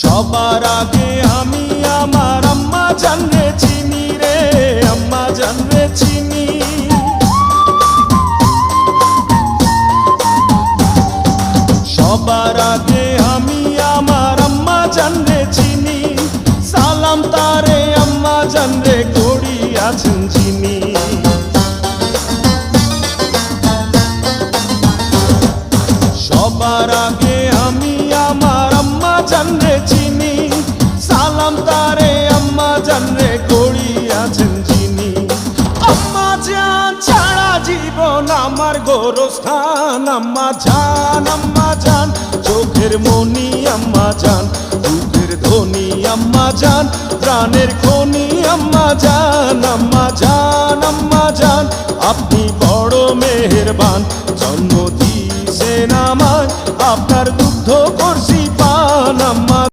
সবার আগে আমি আমার আম্মা জানরে চিনি রে, আম্মা জানরে চিনি। সবার আগে আমি আমার আম্মা জানরে চিনি, সালাম তারে আম্মা জানরে করিয়াছেন যিনি। সবার আগে আমি আমার আম্মা জানরে চিনি, সালাম তারে আম্মা জানরে করিয়াছেন যিনি। আম্মা জান ছাড়া জীবন আমার গোরস্থান, আম্মা জান চোখের মনি আম্মা জান, দুধের ধনী আম্মা জান, প্রাণের খনি আম্মা জান। আপনি বড় মেহেরবান,